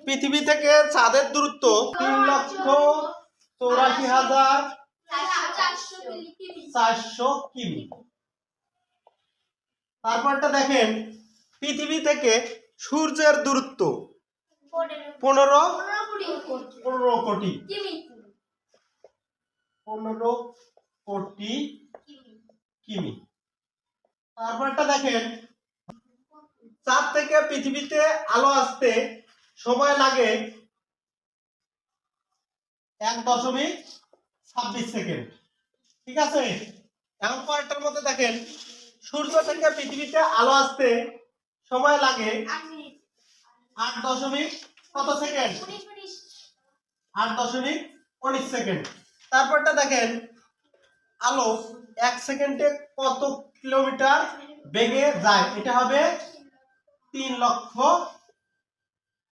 পৃথিবী থেকে চাঁদের দূরত্ব 3,84,400 কিমি। তারপরটা দেখেন, পৃথিবী থেকে সূর্যের দূরত্ব 15 কোটি 15 কোটি কিমি। তারপরটা দেখেন, চাঁদ থেকে পৃথিবীতে আলো আসতে সময় লাগে 1.26 সেকেন্ড। ঠিক আছে, এখন পরেরটার মধ্যে দেখেন, সূর্য থেকে পৃথিবীতে আলো আসতে সময় লাগে 8 দশমিক কত সেকেন্ড? 8.19 সেকেন্ড। তারপরটা দেখেন, আলো 1 সেকেন্ডে কত কিলোমিটার বেগে যায়? এটা হবে 3 লক্ষ